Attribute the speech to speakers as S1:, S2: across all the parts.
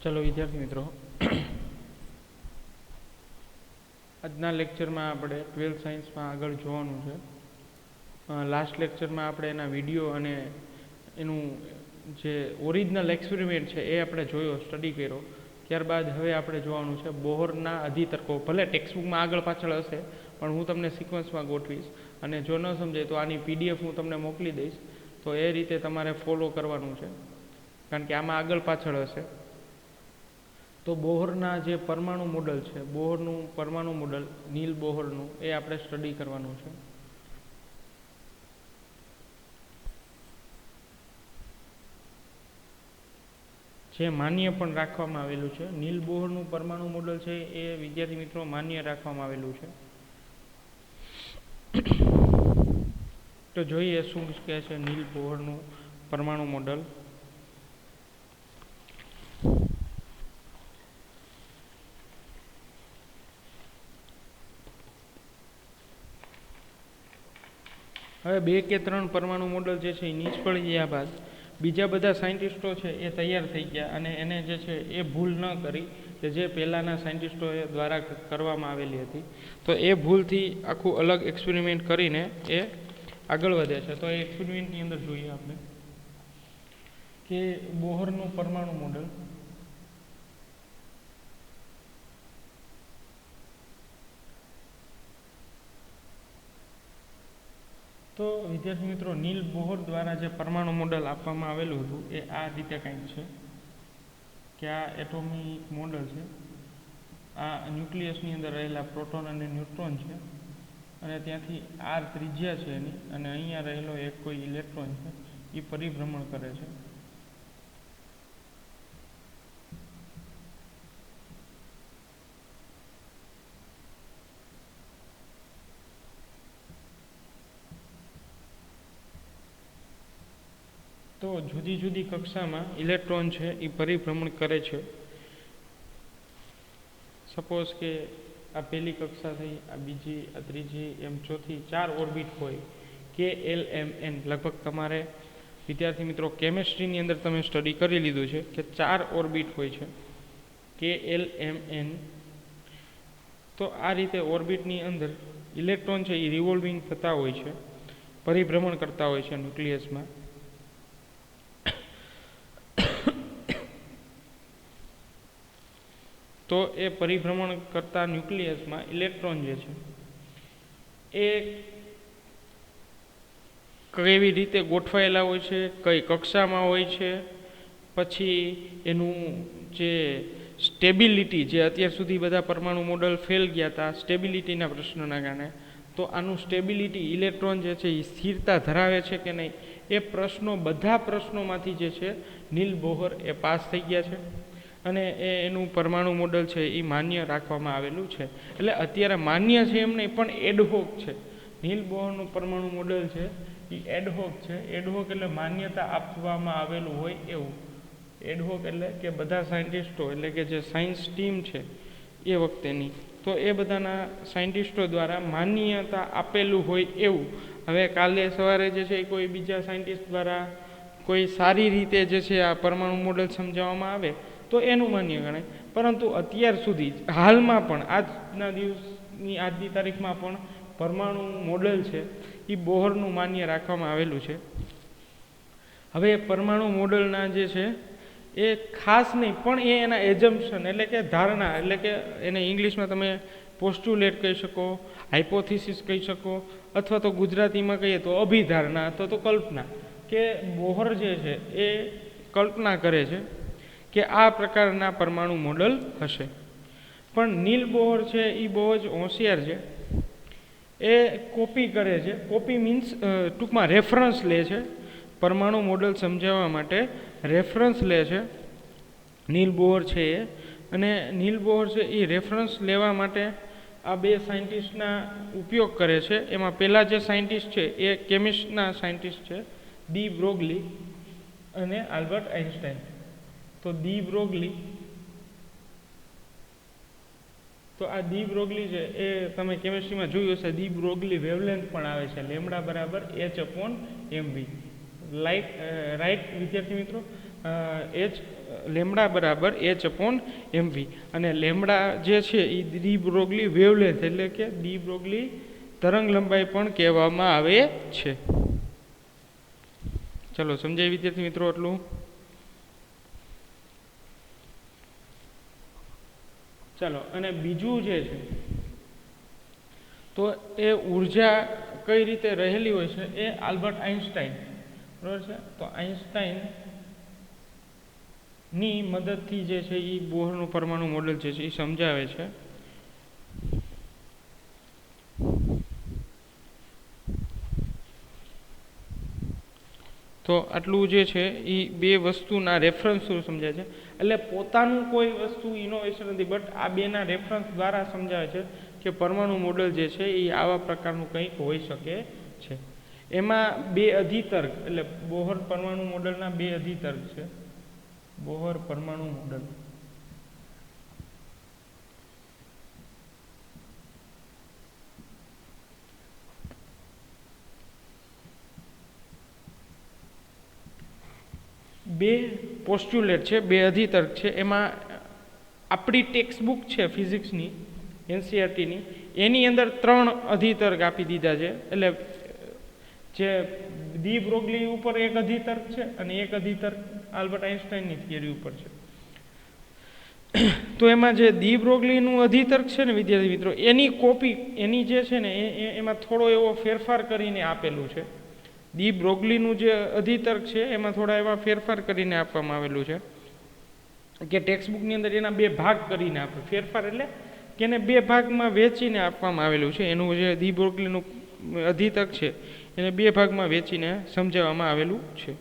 S1: चलो विद्यार्थी मित्रों, આજના લેક્ચરમાં આપણે 12th સાયન્સમાં આગળ જોવાનું છે. લાસ્ટ લેક્ચરમાં આપણે એના વિડીયો અને એનું જે ઓરિજિનલ એક્સપેરિમેન્ટ છે એ આપણે જોયો, સ્ટડી કર્યો. ત્યારબાદ હવે આપણે જોવાનું છે બોહરના અધિતર્કો. ભલે ટેક્સ્ટબુકમાં આગળ પાછળ હશે, પણ હું તમને સિક્વન્સમાં ગોઠવીશ, અને જો ન સમજાય તો આની પીડીએફ હું તમને મોકલી દઈશ. તો એ રીતે તમારે ફોલો કરવાનું છે, કારણ કે આમાં આગળ પાછળ હશે. તો બોહરના જે પરમાણુ મોડલ છે, બોહરનું પરમાણુ મોડલ, નીલ બોહરનું, એ આપણે સ્ટડી કરવાનું છે. જે માન્ય પણ રાખવામાં આવેલું છે. નીલ બોહરનું પરમાણુ મોડલ છે એ વિદ્યાર્થી મિત્રો માન્ય રાખવામાં આવેલું છે. તો જોઈએ શું કહે છે નીલ બોહરનું પરમાણુ મોડલ. હવે 2 કે 3 પરમાણુ મોડલ જે છે એ નિષ્ફળ ગયા બાદ બીજા બધા સાયન્ટિસ્ટો છે એ તૈયાર થઈ ગયા, અને એને જે છે એ ભૂલ ન કરી કે જે પહેલાંના સાયન્ટિસ્ટો દ્વારા કરવામાં આવેલી હતી. તો એ ભૂલથી આખું અલગ એક્સપેરિમેન્ટ કરીને એ આગળ વધે છે. તો એ એક્સપેરિમેન્ટની અંદર જોઈએ આપણે કે બોહરનું પરમાણુ મોડલ. તો વિદ્યાર્થી મિત્રો, નીલ બોહર દ્વારા જે પરમાણુ મોડલ આપવામાં આવેલું હતું એ આ રીતે કંઈક છે કે આ એટોમિક મોડલ છે. આ ન્યુક્લિયસની અંદર રહેલા પ્રોટોન અને ન્યુટ્રોન છે, અને ત્યાંથી આર ત્રિજ્યા છે એની, અને અહીંયા રહેલો એક કોઈ ઇલેક્ટ્રોન છે એ પરિભ્રમણ કરે છે. તો જુદી જુદી કક્ષામાં ઇલેક્ટ્રોન છે એ પરિભ્રમણ કરે છે. સપોઝ કે આ પહેલી કક્ષા થઈ, આ બીજી, આ ત્રીજી, એમ ચોથી, 4 ઓર્બિટ હોય. KLMN લગભગ તમારે વિદ્યાર્થી મિત્રો કેમેસ્ટ્રીની અંદર તમે સ્ટડી કરી લીધું છે કે 4 ઓર્બિટ હોય છે, KLMN. તો આ રીતે ઓર્બિટની અંદર ઇલેક્ટ્રોન છે એ રિવોલ્વિંગ થતા હોય છે, પરિભ્રમણ કરતા હોય છે ન્યુક્લિયસમાં. તો એ પરિભ્રમણ કરતા ન્યુક્લિયસમાં ઇલેક્ટ્રોન જે છે એ કેવી રીતે ગોઠવાયેલા હોય છે, કઈ કક્ષામાં હોય છે, પછી એનું જે સ્ટેબિલિટી, જે અત્યાર સુધી બધા પરમાણુ મોડલ ફેલ ગયા હતા સ્ટેબિલિટીના પ્રશ્નોના કારણે, તો આનું સ્ટેબિલિટી, ઇલેક્ટ્રોન જે છે એ સ્થિરતા ધરાવે છે કે નહીં, એ પ્રશ્નો, બધા પ્રશ્નોમાંથી જે છે નીલ બોહર એ પાસ થઈ ગયા છે, અને એનું પરમાણુ મોડલ છે એ માન્ય રાખવામાં આવેલું છે. એટલે અત્યારે માન્ય છે એમ નહીં, પણ એડહોક છે. નીલ બોહરનું પરમાણુ મોડલ છે એ એડહોક છે. એડહોક એટલે માન્યતા આપવામાં આવેલું હોય એવું. એડહોક એટલે કે બધા સાયન્ટિસ્ટો, એટલે કે જે સાયન્સ ટીમ છે એ વખતેની, તો એ બધાના સાયન્ટિસ્ટો દ્વારા માન્યતા આપેલું હોય એવું. હવે કાલે સવારે જે છે કોઈ બીજા સાયન્ટિસ્ટ દ્વારા કોઈ સારી રીતે જે છે આ પરમાણુ મોડલ સમજાવવામાં આવે તો એનું માન્ય ગણાય. પરંતુ અત્યાર સુધી હાલમાં પણ આજની તારીખમાં પણ પરમાણુ મોડલ છે એ બોહરનું માન્ય રાખવામાં આવેલું છે. હવે પરમાણુ મોડલના જે છે એ ખાસ નહીં, પણ એના એઝમ્પશન એટલે કે ધારણા, એટલે કે એને ઇંગ્લિશમાં તમે પોસ્ટ્યુલેટ કહી શકો, હાઇપોથિસિસ કહી શકો, અથવા તો ગુજરાતીમાં કહીએ તો અભિધારણા અથવા તો કલ્પના, કે બોહર જે છે એ કલ્પના કરે છે કે આ પ્રકારના પરમાણુ મોડલ હશે. પણ નીલ બોહર છે એ બહુ જ હોશિયાર છે. એ કોપી કરે છે. કોપી મીન્સ ટૂંકમાં રેફરન્સ લે છે. પરમાણુ મોડલ સમજાવવા માટે રેફરન્સ લે છે નીલ બોહર છે એ. અને નીલ બોહર છે એ રેફરન્સ લેવા માટે આ 2 સાયન્ટિસ્ટના ઉપયોગ કરે છે. એમાં પહેલા જે સાયન્ટિસ્ટ છે એ કેમિસ્ટના સાયન્ટિસ્ટ છે, ડી બ્રોગલી અને આલ્બર્ટ આઇન્સ્ટાઈન. તો ડી બ્રોગલી, તો આ ડી બ્રોગલી છે એ તમે કેમિસ્ટ્રીમાં જોયું હશે, ડી બ્રોગલી વેવલેન્થ પણ આવે છે, લેમ્બડા બરાબર H/mv. રાઈટ વિદ્યાર્થી મિત્રો. એચ લેમડા બરાબર H/mv, અને લેમડા જે છે એ ડી બ્રોગલી વેવલેન્થ એટલે કે ડી બ્રોગલી તરંગ લંબાઈ પણ કહેવામાં આવે છે. ચલો સમજાય વિદ્યાર્થી મિત્રો એટલું. ચાલો, અને બીજું જે છે તો એ ઉર્જા કઈ રીતે રહેલી હોય છે એ આલ્બર્ટ આઇન્સ્ટાઈન, બરાબર છે, તો આઇન્સ્ટાઈન ની મદદથી જે છે એ બોહરનું પરમાણુ મોડેલ જે છે એ સમજાવે છે. તો આટલું જે છે એ બે વસ્તુના રેફરન્સ થ્રુ સમજાય છે. એટલે પોતાનું કોઈ વસ્તુ ઇનોવેશન નથી, બટ આ બેના રેફરન્સ દ્વારા સમજાવે છે કે પરમાણુ મોડેલ જે છે એ આવા પ્રકારનું કંઈક હોઈ શકે છે. એમાં બે અધિતર્ક એટલે બોહર પરમાણુ મોડેલના બે અધિતર્ક છે. બોહર પરમાણુ મોડેલ બે પોસ્ટ્યુલેટ છે, બે અધિતર્ક છે. એમાં આપણી ટેક્સ્ટ બુક છે ફિઝિક્સની NCERTની, એની અંદર 3 અધિતર્ક આપી દીધા છે. એટલે જે ડી બ્રોગલી ઉપર એક અધિતર્ક છે અને એક અધિતર્ક આલ્બર્ટ આઇન્સ્ટાઈનની થિયરી ઉપર છે. તો એમાં જે ડી બ્રોગલીનું અધિતર્ક છે ને વિદ્યાર્થી મિત્રો, એની કોપી એની જે છે ને એમાં થોડો એવો ફેરફાર કરીને આપેલું છે. ડી બ્રોગલીનું જે અધિતર્ક છે એમાં થોડા એવા ફેરફાર કરીને આપવામાં આવેલું છે કે ટેક્સ્ટબુકની અંદર એના 2 ભાગ કરીને આપે. ફેરફાર એટલે કે એને 2 ભાગમાં વહેંચીને આપવામાં આવેલું છે. એનું જે ડી બ્રોગલીનું અધિતર્ક છે એને 2 ભાગમાં વહેંચીને સમજાવવામાં આવેલું છે.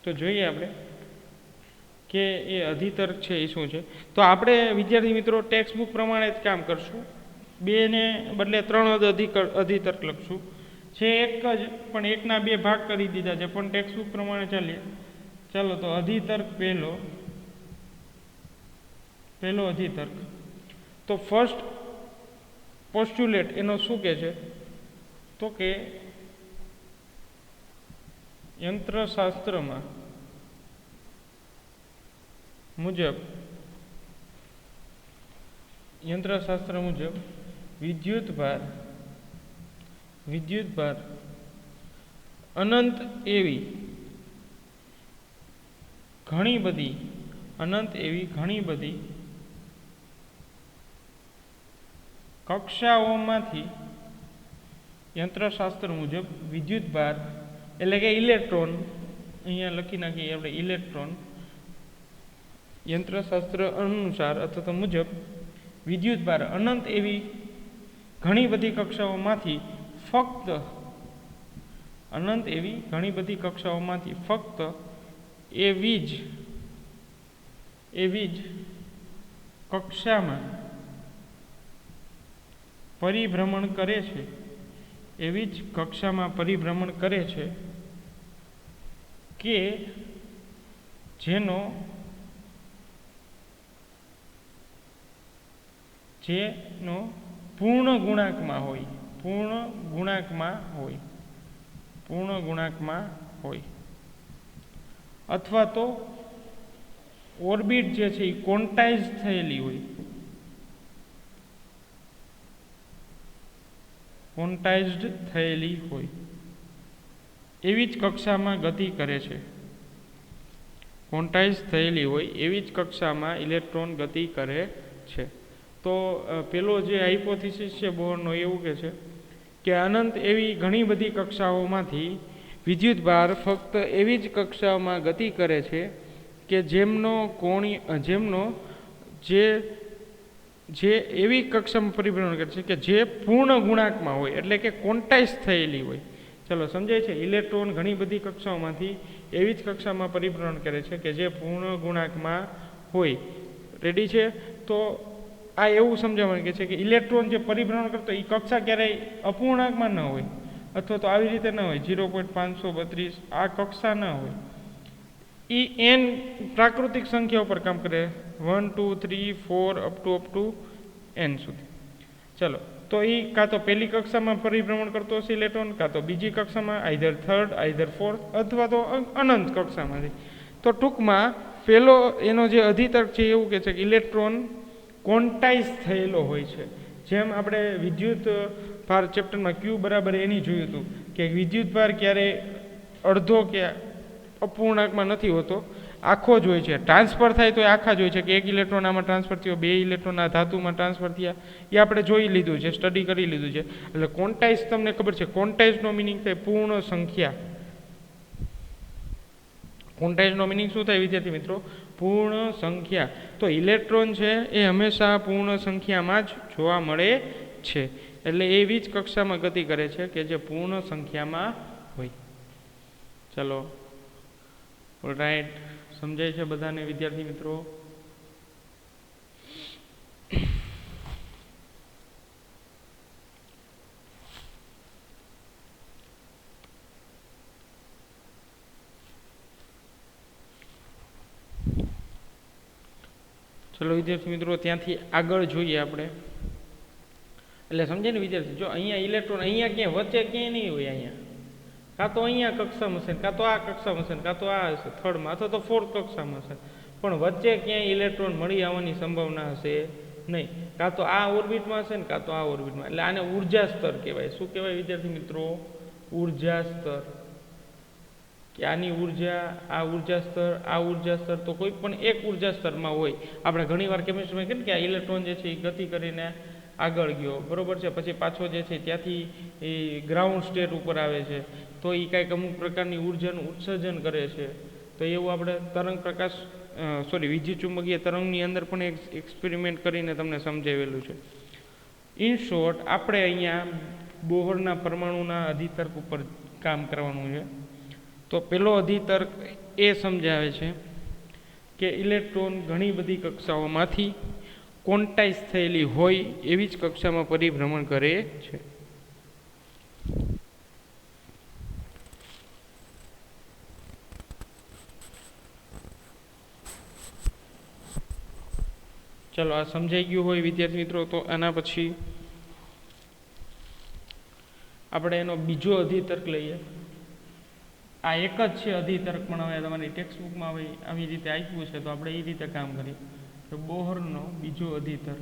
S1: તો જોઈએ આપણે કે એ અધિતર્ક છે એ શું છે. તો આપણે વિદ્યાર્થી મિત્રો ટેક્સ્ટ બુક પ્રમાણે જ કામ કરશું. 2 ને બદલે 3 અધિતર્ક લખશું. છે એક જ, પણ એકના 2 ભાગ કરી દીધા છે, પણ ટેક્સ્ટ બુક પ્રમાણે ચાલીએ. ચાલો, તો અધિતર્ક પહેલો અધિતર્ક, તો ફર્સ્ટ પોસ્ટ્યુલેટ એનો શું કહે છે, તો કે યંત્રશાસ્ત્ર મુજબ વિદ્યુતભાર અનંત એવી ઘણી બધી કક્ષાઓમાંથી યંત્રશાસ્ત્ર મુજબ વિદ્યુતભાર એટલે કે ઇલેક્ટ્રોન, અહીંયા લખી નાખીએ આપણે ઇલેક્ટ્રોન, યંત્રશાસ્ત્ર અનુસાર અથવા તો મુજબ વિદ્યુતભાર અનંત એવી ઘણી બધી કક્ષાઓમાંથી ફક્ત એવી જ કક્ષામાં પરિભ્રમણ કરે છે કે જેનો પૂર્ણ ગુણાંકમાં હોય અથવા તો ઓર્બિટ જે છે એ ક્વોન્ટાઇઝ થયેલી હોય એવી જ કક્ષામાં ગતિ કરે છે. ક્વોન્ટાઇઝ થયેલી હોય એવી જ કક્ષામાં ઇલેક્ટ્રોન ગતિ કરે છે. તો પેલો જે હાઇપોથિસિસ છે બોહરનો એવું કહે છે કે અનંત એવી ઘણી બધી કક્ષાઓમાંથી વિદ્યુતભાર ફક્ત એવી જ કક્ષાઓમાં ગતિ કરે છે કે જેમનો જે એવી કક્ષામાં પરિભ્રમણ કરે છે કે જે પૂર્ણ ગુણાંકમાં હોય, એટલે કે ક્વોન્ટાઇઝ થયેલી હોય. ચલો સમજાય છે. ઇલેક્ટ્રોન ઘણી બધી કક્ષાઓમાંથી એવી જ કક્ષામાં પરિભ્રમણ કરે છે કે જે પૂર્ણ ગુણાંકમાં હોય. રેડી છે? તો આ એવું સમજાવવાનું કે છે કે ઇલેક્ટ્રોન જે પરિભ્રમણ કરતો એ કક્ષા ક્યારેય અપૂર્ણાંકમાં ન હોય, અથવા તો આવી રીતે ન હોય 0.532 આ કક્ષા ન હોય. એ n પ્રાકૃતિક સંખ્યા ઉપર કામ કરે, 1 2 3 4 અપ ટુ n સુધી. ચલો, તો એ કાં તો પહેલી કક્ષામાં પરિભ્રમણ કરતો હશે ઇલેક્ટ્રોન, કાં તો બીજી કક્ષામાં, આઈધર થર્ડ, આઈધર ફોર્થ, અથવા તો અનંત કક્ષામાંથી. તો ટૂંકમાં પેલો એનો જે અધિતર્ક છે એવું કહે છે કે ઇલેક્ટ્રોન ક્વોન્ટાઇઝ થયેલો હોય છે. જેમ આપણે વિદ્યુત ભાર ચેપ્ટરમાં ક્યુ બરાબર એની જોયું હતું કે વિદ્યુત ભાર ક્યારે અડધો કે અપૂર્ણાંકમાં નથી હોતો, આખો જ હોય છે. ટ્રાન્સફર થાય તો એ આખા જ હોય છે કે એક ઇલેક્ટ્રોન આમાં ટ્રાન્સફર થયો, બે ઇલેક્ટ્રોન આ ધાતુમાં ટ્રાન્સફર થયા, એ આપણે જોઈ લીધું છે, સ્ટડી કરી લીધું છે. એટલે ક્વોન્ટાઇઝ તમને ખબર છે, ક્વોન્ટાઇઝનો મિનિંગ થાય પૂર્ણ સંખ્યા. ક્વોન્ટાઇઝનો મિનિંગ શું થાય વિદ્યાર્થી મિત્રો? પૂર્ણ સંખ્યા. તો ઇલેક્ટ્રોન છે એ હંમેશા પૂર્ણ સંખ્યામાં જ જોવા મળે છે. એટલે એવી જ કક્ષામાં ગતિ કરે છે કે જે પૂર્ણ સંખ્યામાં હોય. ચલો, ઓલરાઈટ, સમજાય છે બધાને વિદ્યાર્થી મિત્રો? ચલો વિદ્યાર્થી મિત્રો, ત્યાંથી આગળ જોઈએ આપણે. એટલે સમજે ને વિદ્યાર્થી? જો અહીંયા ઇલેક્ટ્રોન અહીંયા ક્યાંય વચ્ચે ક્યાંય નહીં હોય, અહીંયા કાં તો અહીંયા કક્ષામાં હશે, કાં તો આ કક્ષામાં હશે, કાં તો આ હશે થર્ડમાં, અથવા તો ફોર્થ કક્ષામાં હશે, પણ વચ્ચે ક્યાંય ઇલેક્ટ્રોન મળી આવવાની સંભાવના હશે નહીં. કાં તો આ ઓર્બિટમાં હશે ને કાં તો આ ઓર્બિટમાં. એટલે આને ઉર્જા સ્તર કહેવાય. શું કહેવાય વિદ્યાર્થી મિત્રો? ઉર્જા સ્તર. કે આની ઉર્જા, આ ઉર્જા સ્તર, આ ઉર્જા સ્તર, તો કોઈ પણ એક ઉર્જા સ્તરમાં હોય. આપણે ઘણીવાર કેમિસ્ટ્રીમાં કહીએ કે આ ઇલેક્ટ્રોન જે છે એ ગતિ કરીને આગળ ગયો, બરોબર છે, પછી પાછો જે છે ત્યાંથી એ ગ્રાઉન્ડ સ્ટેટ ઉપર આવે છે, તો એ કાંઈક અમુક પ્રકારની ઉર્જાનું ઉત્સર્જન કરે છે. તો એવું આપણે તરંગ પ્રકાશ વિદ્યુત ચુંબકીય તરંગની અંદર પણ એક એક્સપેરિમેન્ટ કરીને તમને સમજાવેલું છે. ઇન શોર્ટ, આપણે અહીંયા બોહરના પરમાણુના અધિતર્ક ઉપર કામ કરવાનું છે. તો પેલો અધિતર્ક એ સમજાવે છે કે ઇલેક્ટ્રોન ઘણી બધી કક્ષાઓમાંથી ક્વોન્ટાઇઝ થયેલી હોય એવી જ કક્ષામાં પરિભ્રમણ કરે છે. ચલો, આ સમજાઈ ગયું હોય વિદ્યાર્થી મિત્રો? તો આના પછી આપણે એનો બીજો અધિતર્ક લઈએ. આ એક જ છે અધિતર્ક, પણ હવે તમારી ટેક્સ્ટબુકમાં આવી રીતે આપ્યું છે તો આપણે એ રીતે કામ કરીએ. તો બોહરનો બીજો અધિતર્ક.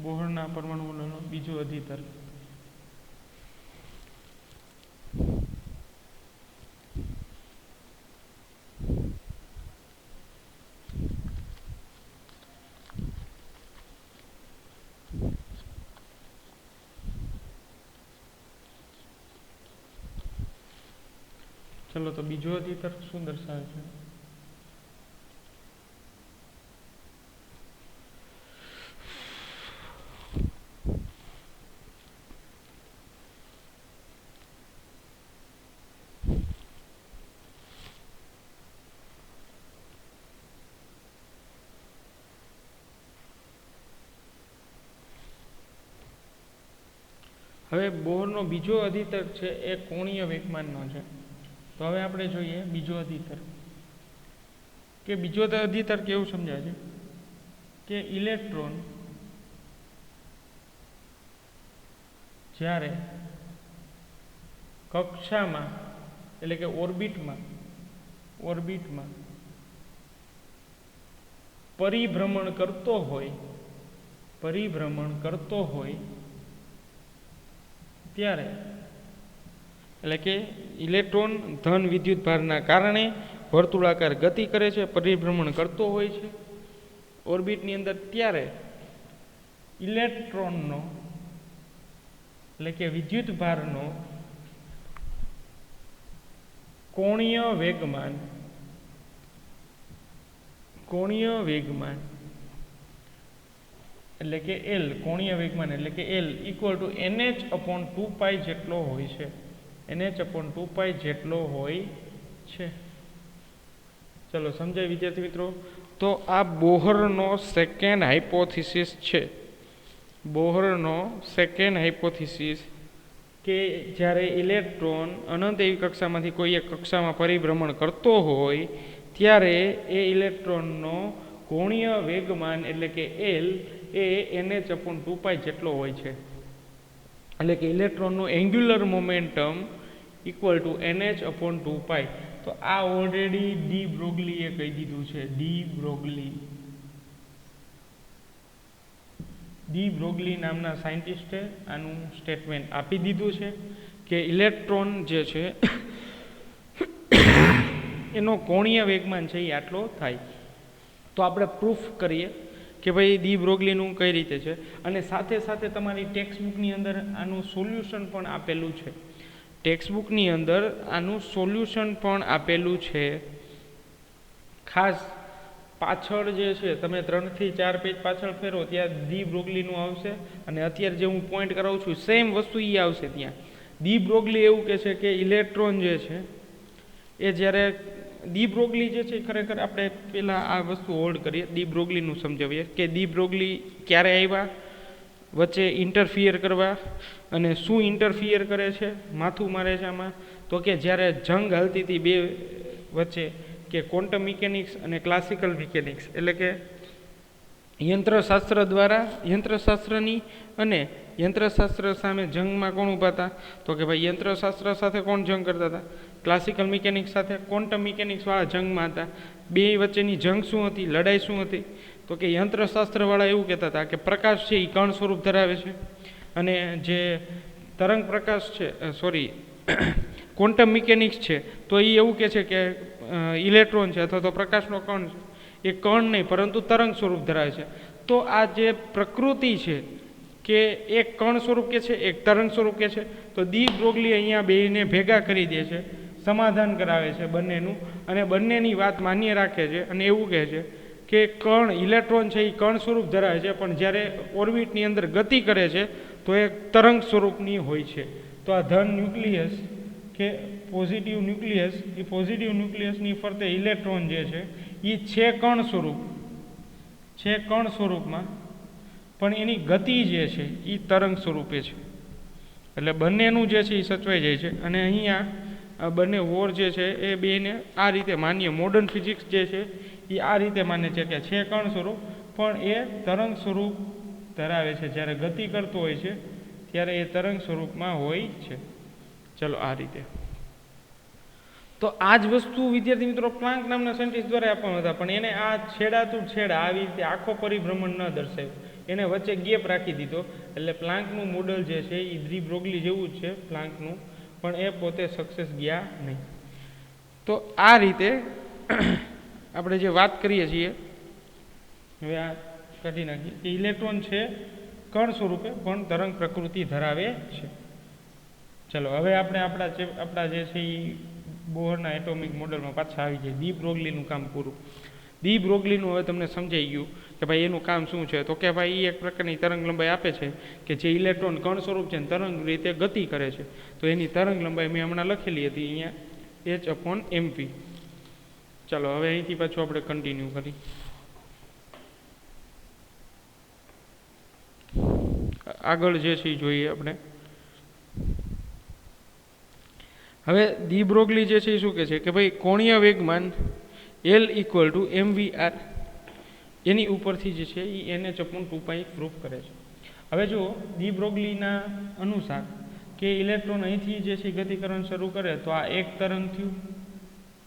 S1: બોહરના પરમાણુનો બીજો અધિતર્ક. ચલો, તો બીજો અધિતર્ક શું દર્શાવે છે? હવે બોહરનો બીજો અધિતર્ક છે એ કોણીય વેગમાનનો છે. તો હવે આપણે જોઈએ બીજો અધિતર્ક. કે બીજો અધિતર્ક એવું સમજાય છે કે ઇલેક્ટ્રોન જ્યારે કક્ષામાં એટલે કે ઓર્બિટમાં પરિભ્રમણ કરતો હોય ત્યારે, એટલે કે ઇલેક્ટ્રોન ધન વિદ્યુત ભારના કારણે વર્તુળાકાર ગતિ કરે છે, પરિભ્રમણ કરતો હોય છે ઓર્બિટની અંદર, ત્યારે ઇલેક્ટ્રોનનો એટલે કે વિદ્યુત ભારનો કોણીય વેગમાન એટલે કે L, કોણીય વેગમાન એટલે કે L ઇક્વલ ટુ NH/2π જેટલો હોય છે. NH/2π જેટલો હોય છે. ચલો, સમજાય વિદ્યાર્થી મિત્રો? તો આ બોહરનો સેકન્ડ હાઇપોથિસિસ છે. બોહરનો સેકન્ડ હાઇપોથિસિસ કે જ્યારે ઇલેક્ટ્રોન અનંત એવી કક્ષામાંથી કોઈ એક કક્ષામાં પરિભ્રમણ કરતો હોય ત્યારે એ ઇલેક્ટ્રોનનો કોણીય વેગમાન એટલે કે એલ એ NH/2π જેટલો હોય છે. એટલે કે ઇલેક્ટ્રોનનું angular momentum equal to NH/2π. તો આ ઓલરેડી ડી બ્રોગલીએ કહી દીધું છે. ડી બ્રોગલી નામના સાયન્ટિસ્ટે આનું સ્ટેટમેન્ટ આપી દીધું છે કે ઇલેક્ટ્રોન જે છે એનો કોણીય વેગમાન છે એ આટલો થાય. તો આપણે પ્રૂફ કરીએ કે ભાઈ ડી બ્રોગલીનું કઈ રીતે છે, અને સાથે સાથે તમારી ટેક્સ્ટબુકની અંદર આનું સોલ્યુશન પણ આપેલું છે. ટેક્સ્ટબુકની અંદર આનું સોલ્યુશન પણ આપેલું છે. ખાસ પાછળ જે છે તમે 3 થી 4 પેજ પાછળ ફેરો ત્યાં ડી બ્રોગલીનું આવશે, અને અત્યારે જે હું પોઈન્ટ કરાવું છું સેમ વસ્તુ એ આવશે ત્યાં. ડી બ્રોગલી એવું કહે છે કે ઇલેક્ટ્રોન જે છે એ જ્યારે ડી બ્રોગલી જે છે ખરેખર આપણે પહેલાં આ વસ્તુ હોલ્ડ કરીએ, ડી બ્રોગલીનું સમજાવીએ કે ડી બ્રોગલી ક્યારે આવ્યા, વચ્ચે ઇન્ટરફિયર કરવા, અને શું ઇન્ટરફિયર કરે છે, માથું મારે છે આમાં. તો કે જ્યારે જંગ હાલતી હતી બે વચ્ચે, કે ક્વોન્ટમ મિકેનિક્સ અને ક્લાસિકલ મિકેનિક્સ, એટલે કે યંત્રશાસ્ત્ર દ્વારા યંત્રશાસ્ત્રની અને યંત્રશાસ્ત્ર સામે જંગમાં કોણ ઊભા હતા? તો કે ભાઈ યંત્રશાસ્ત્ર સાથે કોણ જંગ કરતા હતા? ક્લાસિકલ મિકેનિક્સ સાથે. ક્વોન્ટમ મિકેનિક્સવાળા જંગમાં હતા. બે વચ્ચેની જંગ શું હતી, લડાઈ શું હતી? તો કે યંત્રશાસ્ત્રવાળા એવું કહેતા હતા કે પ્રકાશ છે એ કણ સ્વરૂપ ધરાવે છે, અને જે તરંગ પ્રકાશ છે ક્વોન્ટમ મિકેનિક્સ છે તો એ એવું કહે છે કે ઇલેક્ટ્રોન છે અથવા તો પ્રકાશનો કણ છે એ કણ નહીં પરંતુ તરંગ સ્વરૂપ ધરાવે છે. તો આ જે પ્રકૃતિ છે કે એક કણ સ્વરૂપ કે છે, એક તરંગ સ્વરૂપ કે છે. તો ડી બ્રોગલી અહીંયા બેને ભેગા કરી દે છે, સમાધાન કરાવે છે બંનેનું, અને બંનેની વાત માન્ય રાખે છે, અને એવું કહે છે કે કણ ઇલેક્ટ્રોન છે એ કણ સ્વરૂપ ધરાવે છે, પણ જ્યારે ઓર્બિટની અંદર ગતિ કરે છે તો એ તરંગ સ્વરૂપની હોય છે. તો આ ધન ન્યુક્લિયસ કે પોઝિટિવ ન્યુક્લિયસ, એ પોઝિટિવ ન્યુક્લિયસની ફરતે ઇલેક્ટ્રોન જે છે એ છે કણ સ્વરૂપમાં, પણ એની ગતિ જે છે એ તરંગ સ્વરૂપે છે. એટલે બંનેનું જે છે એ સચવાઈ જાય છે. અને અહીંયા બંને વોર જે છે એ બેને આ રીતે માન્ય, મોડર્ન ફિઝિક્સ જે છે એ આ રીતે માને છે કે છે કણ સ્વરૂપ પણ એ તરંગ સ્વરૂપ ધરાવે છે. જ્યારે ગતિ કરતો હોય છે ત્યારે એ તરંગ સ્વરૂપમાં હોય છે. ચલો આ રીતે. તો આ જ વસ્તુ વિદ્યાર્થી મિત્રો પ્લાન્ક નામના સાયન્ટિસ્ટ દ્વારા આપવામાં હતા, પણ એને આ છેડાતું છેડા આવી રીતે આખો પરિભ્રમણ ન દર્શાવ્યું, એને વચ્ચે ગેપ રાખી દીધો. એટલે પ્લાન્કનું મોડલ જે છે એ ડી બ્રોગલી જેવું જ છે પ્લાન્કનું, પણ એ પોતે સક્સેસ ગયા નહીં. તો આ રીતે આપણે જે વાત કરીએ છીએ, હવે આ કાઢી નાખીએ કે ઇલેક્ટ્રોન છે કણ સ્વરૂપે પણ તરંગ પ્રકૃતિ ધરાવે છે. ચલો હવે આપણે આપણા જે છે એ બોહરના એટોમિક મોડલમાં પાછા આવી જાય. ડી બ્રોગલીનું કામ પૂરું. ડી બ્રોગલીનું હવે તમને સમજાઈ ગયું કે ભાઈ એનું કામ શું છે. તો કે ભાઈ એ એક પ્રકારની તરંગ લંબાઈ આપે છે કે જે ઇલેક્ટ્રોન કણ સ્વરૂપ છે તરંગ રીતે ગતિ કરે છે. તો એની તરંગ લંબાઈ મેં હમણાં લખેલી હતી અહીંયા H/mv. ચાલો હવે અહીંથી પાછું આપણે કન્ટિન્યુ કરી. આગળ જે છે એ જોઈએ આપણે. હવે ડી બ્રોગલી જે છે એ શું કહે છે કે ભાઈ કોણીય વેગમાન L = mvr એની ઉપરથી જે છે એ NH/2π પ્રૂફ કરે છે. હવે જો ડી બ્રોગલીના અનુસાર કે ઇલેક્ટ્રોન અહીંથી જે છે ગતિ કરવાનું શરૂ કરે તો આ એક તરંગ થયું.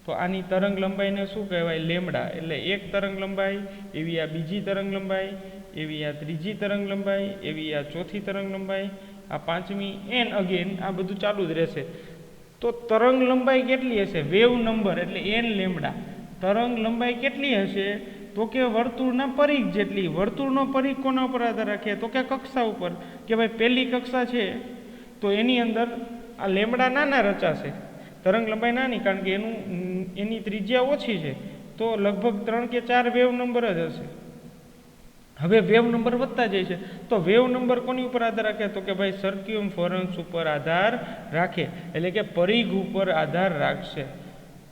S1: તો આની તરંગ લંબાઈને શું કહેવાય? લેમ્બડા. એટલે એક તરંગ લંબાઈ, એવી આ બીજી તરંગ લંબાઈ, એવી આ ત્રીજી તરંગ લંબાઈ, એવી આ ચોથી તરંગ લંબાઈ, આ પાંચમી એન અગેન, આ બધું ચાલુ જ રહેશે. તો તરંગ લંબાઈ કેટલી હશે? વેવ નંબર એટલે એન લેમ્બડા. તરંગ લંબાઈ કેટલી હશે? તો કે વર્તુળના પરિઘ જેટલી. વર્તુળનો પરિઘ કોના ઉપર આધાર રાખે? તો કે કક્ષા ઉપર. કે ભાઈ પહેલી કક્ષા છે તો એની અંદર આ લેમ્બડા નાના રચાશે, તરંગ લંબાઈ નાની, કારણ કે એની ત્રિજ્યા ઓછી છે. તો લગભગ 3 કે 4 વેવ નંબર જ હશે. હવે વેવ નંબર વધતા જાય છે. તો વેવ નંબર કોની ઉપર આધાર રાખે? તો કે ભાઈ સર્ક્યુમફરન્સ ઉપર આધાર રાખે, એટલે કે પરિઘ ઉપર આધાર રાખશે.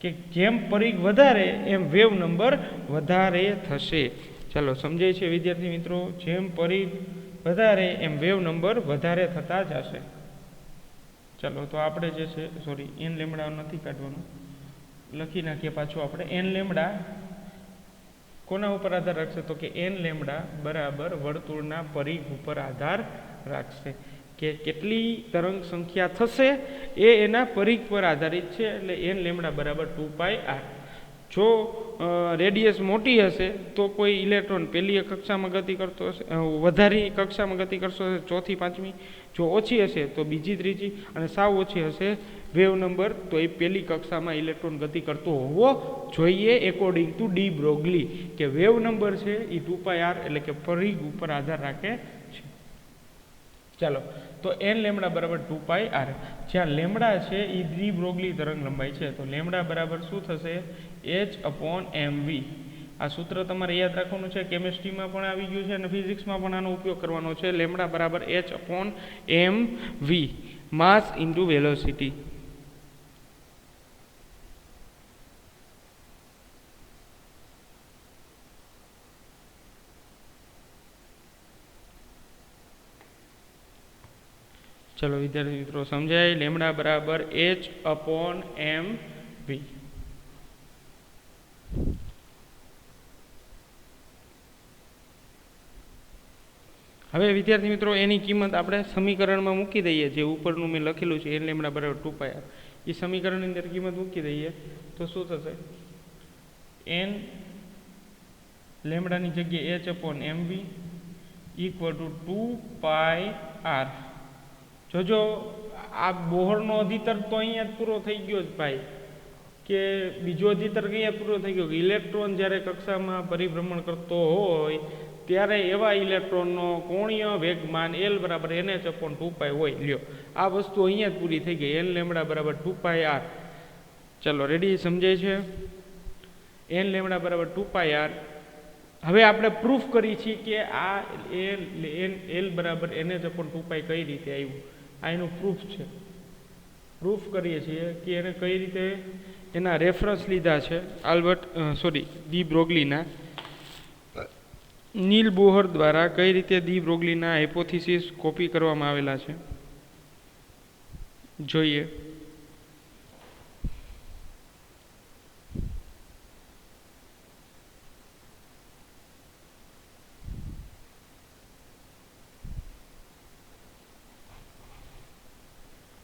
S1: કે જેમ પરિઘ વધારે એમ વેવ નંબર વધારે થશે. ચાલો સમજાય છે વિદ્યાર્થી મિત્રો? જેમ પરિઘ વધારે એમ વેવ નંબર વધારે થતા જશે. ચાલો તો આપણે જે છે એન લેમ્બડા નથી કાઢવાનું, લખી નાખીએ પાછું આપણે એન લેમડા કોના ઉપર આધાર રાખશે તો કે એન લેમડા બરાબર વર્તુળના પરિઘ ઉપર આધાર રાખશે કે કેટલી તરંગ સંખ્યા થશે એ એના પરિઘ પર આધારિત છે એટલે એન લેમડા બરાબર 2πr જો રેડિયસ મોટી હશે તો કોઈ ઇલેક્ટ્રોન પહેલી કક્ષામાં ગતિ કરતો હશે વધારી કક્ષામાં ગતિ કરતો હશે ચોથી પાંચમી જો ઓછી હશે તો બીજી ત્રીજી અને સાવ ઓછી હશે વેવ નંબર તો એ પહેલી કક્ષામાં ઇલેક્ટ્રોન ગતિ કરતો હોવો જોઈએ એકોર્ડિંગ ટુ ડી બ્રોગલી કે વેવ નંબર છે એ 2πr એટલે કે પરિઘ ઉપર આધાર રાખે છે ચાલો તો એન લેમડા બરાબર 2πr જ્યાં લેમડા છે એ ડી બ્રોગલી તરંગ લંબાઈ છે તો લેમડા બરાબર શું થશે h/mv આ સૂત્ર તમારે યાદ રાખવાનું છે કેમિસ્ટ્રીમાં પણ આવી ગયું છે અને ફિઝિક્સમાં પણ આનો ઉપયોગ કરવાનો છે લેમડા બરાબર h/mv માસ ઇન્ટુ વેલોસિટી ચલો વિદ્યાર્થી મિત્રો સમજાય લેમડા બરાબર h/mv હવે વિદ્યાર્થી મિત્રો એની કિંમત આપણે સમીકરણમાં મૂકી દઈએ જે ઉપરનું મેં લખેલું છે એન લેમડા બરાબર 2πr એ સમીકરણની અંદર કિંમત મૂકી દઈએ તો શું થશે એન લેમડાની જગ્યાએ h/mv ઇક્વલ ટુ 2πr જોજો આ બોહરનો અધિતર્ક તો અહીંયા જ પૂરો થઈ ગયો જ ભાઈ કે બીજો અધિતર્ક અહીંયા પૂરો થઈ ગયો કે ઇલેક્ટ્રોન જ્યારે કક્ષામાં પરિભ્રમણ કરતો હોય ત્યારે એવા ઇલેક્ટ્રોનનો કોણીય વેગમાન L બરાબર nh/2π હોય લ્યો આ વસ્તુ અહીંયા જ પૂરી થઈ ગઈ એન લેમડા બરાબર 2πr ચલો રેડી સમજાય છે એન લેમડા બરાબર 2πr હવે આપણે પ્રૂફ કરી છીએ કે આ L બરાબર nh/2π કઈ રીતે આવ્યું આ એનું પ્રૂફ છે પ્રૂફ કરીએ છીએ કે એને કઈ રીતે એના રેફરન્સ લીધા છે ડી બ્રોગલીના નીલ બોહર દ્વારા કઈ રીતે ડી બ્રોગલીના હાઇપોથિસિસ કોપી કરવામાં આવેલા છે જોઈએ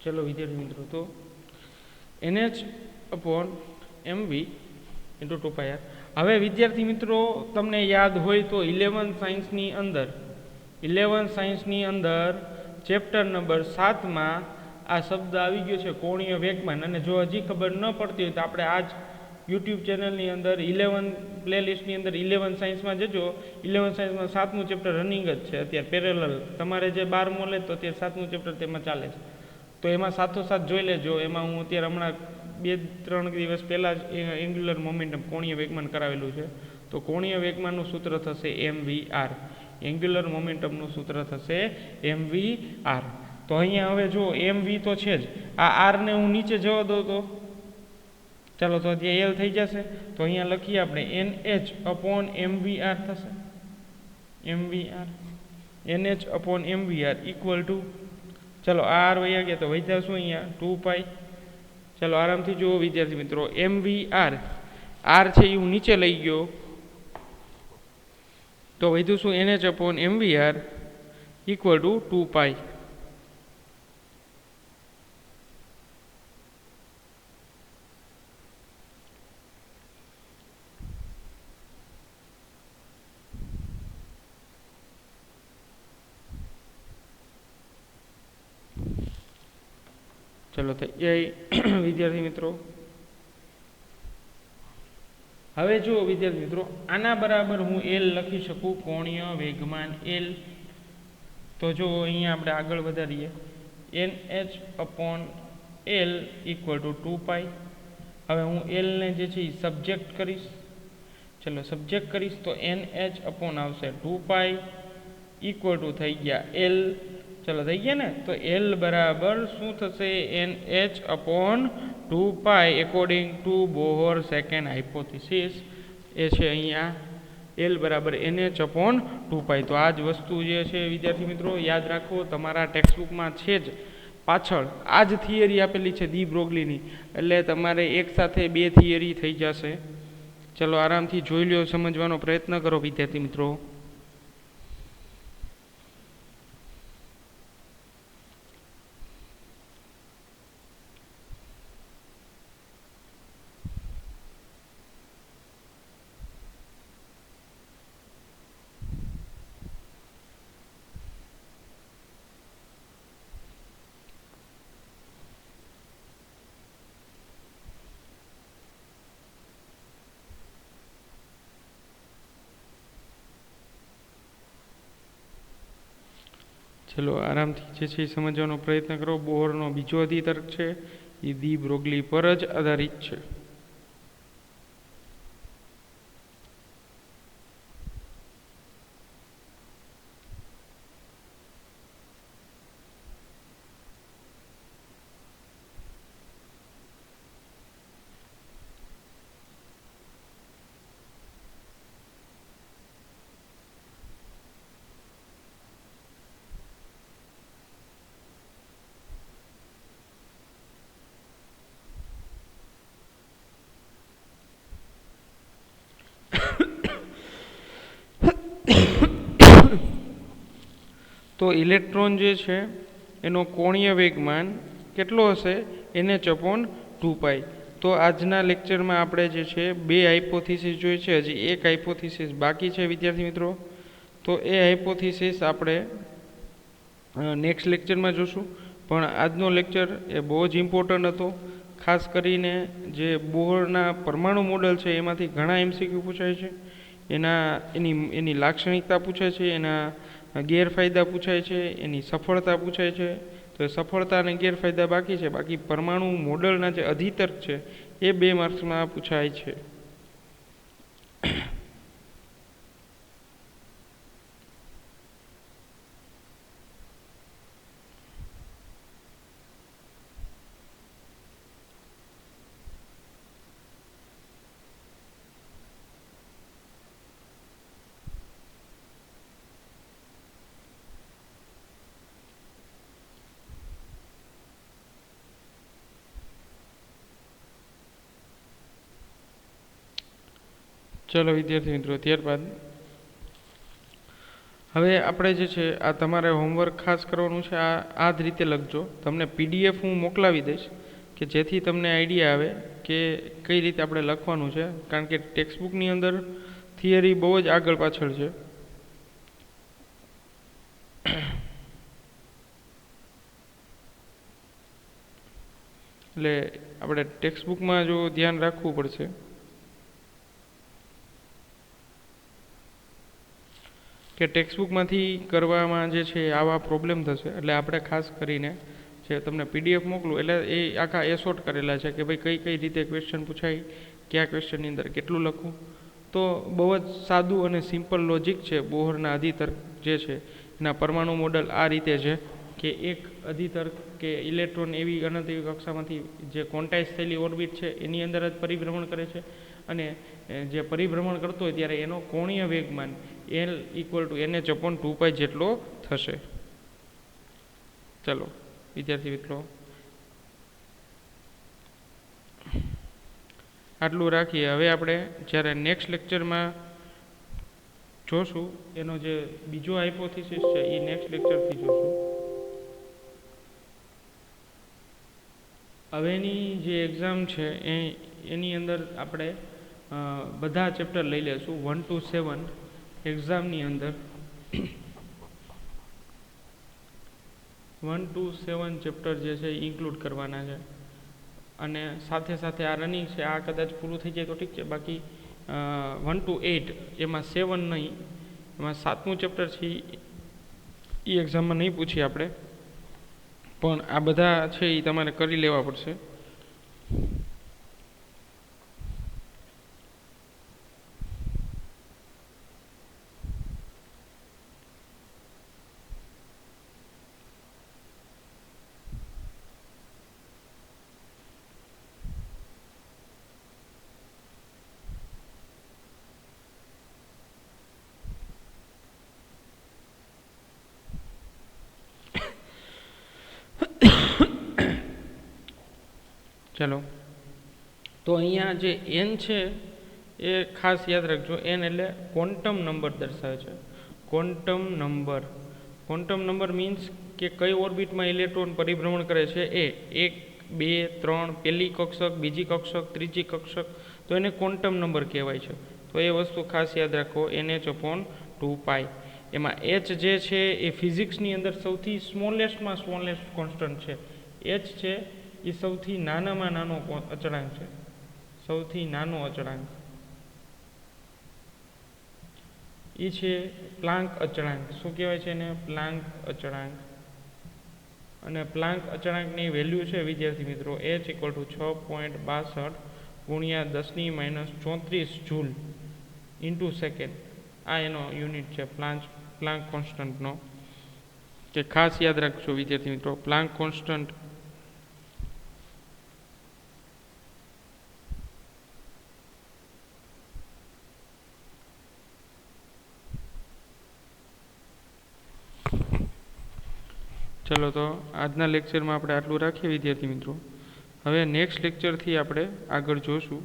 S1: ચલો વિદ્યાર્થી મિત્રો તો nh/mv × 2πr હવે વિદ્યાર્થી મિત્રો તમને યાદ હોય તો 11 સાયન્સની અંદર ચેપ્ટર નંબર 7માં આ શબ્દ આવી ગયો છે કોણીય વેગમાન અને જો હજી ખબર ન પડતી હોય તો આપણે આજ યુટ્યુબ ચેનલની અંદર 11 પ્લેલિસ્ટની અંદર 11 સાયન્સમાં જજો 11 સાયન્સમાં 7મું ચેપ્ટર રનિંગ જ છે અત્યારે પેરેલલ તમારે જે 12મું લે તો અત્યારે 7મું ચેપ્ટર તેમાં ચાલે છે તો એમાં સાથોસાથ જોઈ લેજો એમાં હું અત્યારે હમણાં 2-3 દિવસ પહેલાં જ એંગ્યુલર મોમેન્ટમ કોણીય વેગમાન કરાવેલું છે તો કોણીય વેગમાનનું સૂત્ર થશે mvr એંગ્યુલર મોમેન્ટમનું સૂત્ર થશે mvr તો અહીંયા હવે જો mv તો છે જ આ r ને હું નીચે જવા દઉં તો ચાલો તો ત્યાં l થઈ જશે તો અહીંયા લખીએ આપણે nh/mvr થશે mvr nh/mvr ઇક્વલ ટુ ચલો r વયા ગયા તો વધ્યા શું અહીંયા 2π ચલો આરામથી જુઓ વિદ્યાર્થી મિત્રો mvr r છે એ હું નીચે લઈ ગયો તો વધ્યું શું nh/mvr ઇક્વલ ટુ 2π ચલો થઈ જાય વિદ્યાર્થી મિત્રો હવે જુઓ વિદ્યાર્થી મિત્રો આના બરાબર હું L લખી શકું કોણીય વેગમાન L તો જો અહીંયા આપણે આગળ વધારીએ nh/L ઇક્વલ ટુ 2π હવે હું L ને જે છે એ સબ્જેક્ટ કરીશ ચલો સબ્જેક્ટ કરીશ તો nh/ આવશે 2π ઇક્વલ ટુ થઈ ગયા L ચલો થઈ ગયા ને તો L બરાબર શું થશે nh/2π according to Bohr second hypothesis એ છે અહીંયા L બરાબર nh/2π તો આ જ વસ્તુ જે છે વિદ્યાર્થી મિત્રો યાદ રાખો તમારા ટેક્સ્ટબુકમાં છે જ પાછળ આ જ થિયરી આપેલી છે દી બ્રોગલીની, એટલે તમારે એક સાથે બે થિયરી થઈ જશે. ચલો આરામથી જોઈ લો, સમજવાનો પ્રયત્ન કરો વિદ્યાર્થી મિત્રો. ચલો આરામથી જે છે સમજવાનો પ્રયત્ન કરો. બોહરનો બીજો અધિતર્ક છે એ દી બ્રોગલી પર જ આધારિત છે. તો ઇલેક્ટ્રોન જે છે એનો કોણીય વેગમાન કેટલો હશે? NH/2π. તો આજના લેક્ચરમાં આપણે જે છે બે હાઇપોથિસિસ જોઈ છે, હજી એક હાઇપોથિસિસ બાકી છે વિદ્યાર્થી મિત્રો. તો એ હાઇપોથિસિસ આપણે નેક્સ્ટ લેક્ચરમાં જોશું. પણ આજનો લેક્ચર એ બહુ જ ઇમ્પોર્ટન્ટ હતો. ખાસ કરીને જે બોહરના પરમાણુ મોડલ છે એમાંથી ઘણા MCQ પૂછાય છે. એની લાક્ષણિકતા પૂછાય છે, એના ગેરફાયદા પૂછાય છે, એની સફળતા પૂછાય છે. તો એ સફળતા અને ગેરફાયદા બાકી છે. બાકી પરમાણુ મોડલના જે અધિતર્ક છે એ 2 માર્ક્સમાં પૂછાય છે. ચલો વિદ્યાર્થી મિત્રો, ત્યારબાદ હવે આપણે જે છે આ તમારે હોમવર્ક ખાસ કરવાનું છે. આ જ રીતે લખજો. તમને PDF હું મોકલાવી દઈશ કે જેથી તમને આઈડિયા આવે કે કઈ રીતે આપણે લખવાનું છે. કારણ કે ટેક્સ્ટબુકની અંદર થિયરી બહુ જ આગળ પાછળ છે. એટલે આપણે ટેક્સ્ટબુકમાં જો ધ્યાન રાખવું પડશે. કે ટેક્સ્ટબુકમાંથી કરવામાં જે છે આવા પ્રોબ્લેમ થશે. એટલે આપણે ખાસ કરીને જે તમને PDF મોકલું એટલે એ આખા એસોટ કરેલા છે કે ભાઈ કઈ કઈ રીતે ક્વેશ્ચન પૂછાય, કયા ક્વેશ્ચનની અંદર કેટલું લખવું. તો બહુ જ સાદું અને સિમ્પલ લોજિક છે. બોહરના અધિતર્ક જે છે એના પરમાણુ મોડલ આ રીતે છે કે એક અધિતર્ક કે ઇલેક્ટ્રોન એવી અનંત કક્ષામાંથી જે ક્વોન્ટાઇઝ થયેલી ઓર્બિટ છે એની અંદર જ પરિભ્રમણ કરે છે. અને જે પરિભ્રમણ કરતો હોય ત્યારે એનો કોણીય વેગમાન L = NH/2π જેટલો થશે. ચલો વિદ્યાર્થી મિત્રો, આટલું રાખીએ. હવે આપણે જ્યારે નેક્સ્ટ લેક્ચરમાં જોશું એનો જે બીજો હાઇપોથિસિસ છે એ નેક્સ્ટ લેક્ચરથી જોશું. હવેની જે એક્ઝામ છે એની અંદર આપણે બધા ચેપ્ટર લઈ લેશું 1 to 7 એક્ઝામની અંદર 1 to 7 ચેપ્ટર જે છે એ ઇન્ક્લુડ કરવાના છે. અને સાથે સાથે આ રનિંગ છે, આ કદાચ પૂરું થઈ જાય તો ઠીક છે. બાકી 1 to 8 એમાં 7 નહીં, એમાં 7મું ચેપ્ટર છે એ એક્ઝામમાં નહીં પૂછીએ આપણે. પણ આ બધા છે એ તમારે કરી લેવા પડશે. ચાલો, તો અહીંયા જે n છે એ ખાસ યાદ રાખજો. n એટલે ક્વોન્ટમ નંબર દર્શાવે છે. ક્વોન્ટમ નંબર મીન્સ કે કઈ ઓર્બિટમાં ઇલેક્ટ્રોન પરિભ્રમણ કરે છે એ 1, 2, 3, પહેલી કક્ષક, બીજી કક્ષક, ત્રીજી કક્ષક, તો એને ક્વોન્ટમ નંબર કહેવાય છે. તો એ વસ્તુ ખાસ યાદ રાખો, NH/2π. એમાં h જે છે એ ફિઝિક્સની અંદર સૌથી સ્મોલેસ્ટમાં સ્મોલેસ્ટ કોન્સ્ટન્ટ છે. h છે એ સૌથી નાનામાં નાનો અચળાંક છે, સૌથી નાનો અચળાંક. એ છે પ્લાન્ક અચળાંક. શું કહેવાય છે એને? પ્લાન્ક અચળાંક. અને પ્લાન્ક અચળાંકની વેલ્યુ છે વિદ્યાર્થી મિત્રો h = 6.62 × 10⁻³ જૂલ ઇન્ટુ સેકન્ડ. આ એનો યુનિટ છે પ્લાન્ક કોન્સ્ટન્ટનો, કે ખાસ યાદ રાખજો વિદ્યાર્થી મિત્રો. પ્લાન્ક કોન્સ્ટન્ટ ચલો, તો આજના લેક્ચરમાં આપણે આટલું રાખીએ વિદ્યાર્થી મિત્રો. હવે નેક્સ્ટ લેક્ચરથી આપણે આગળ જોશું.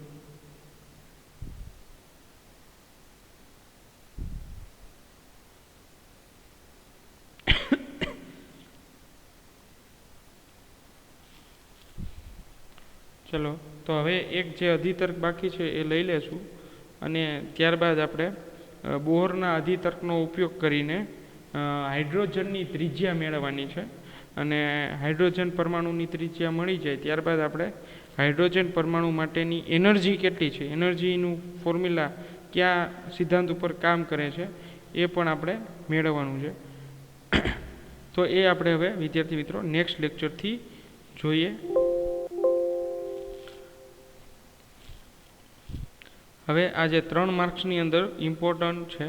S1: ચલો, તો હવે એક જે અધિતર્ક બાકી છે એ લઈ લેશું, અને ત્યારબાદ આપણે બોહરના અધિતર્કનો ઉપયોગ કરીને હાઇડ્રોજનની ત્રિજ્યા મેળવવાની છે. અને હાઇડ્રોજન પરમાણુની ત્રિજ્યા મળી જાય ત્યારબાદ આપણે હાઇડ્રોજન પરમાણુ માટેની એનર્જી કેટલી છે, એનર્જીનું ફોર્મ્યુલા કયા સિદ્ધાંત ઉપર કામ કરે છે એ પણ આપણે મેળવવાનું છે. તો એ આપણે હવે વિદ્યાર્થી મિત્રો નેક્સ્ટ લેક્ચરથી જોઈએ. હવે આ જે 3 માર્ક્સની અંદર ઇમ્પોર્ટન્ટ છે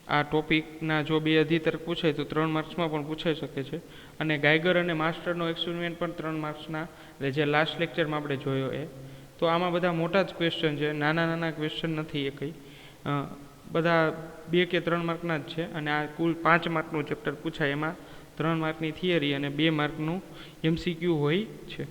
S1: આ ટોપિકના, જો 2 અધિતર્ક પૂછાય તો 3 માર્ક્સમાં પણ પૂછાઈ શકે છે. અને ગાયગર અને માસ્ટરનો એક્સપેરિમેન્ટ પણ 3 માર્ક્સના, એટલે જે લાસ્ટ લેક્ચરમાં આપણે જોયો એ. તો આમાં બધા મોટા જ ક્વેશ્ચન છે, નાના ક્વેશ્ચન નથી એ કંઈ, બધા 2 કે 3 માર્કના જ છે. અને આ કુલ 5 માર્કનું ચેપ્ટર પૂછાય, એમાં 3 માર્કની થિયરી અને 2 માર્કનું MCQ હોય છે.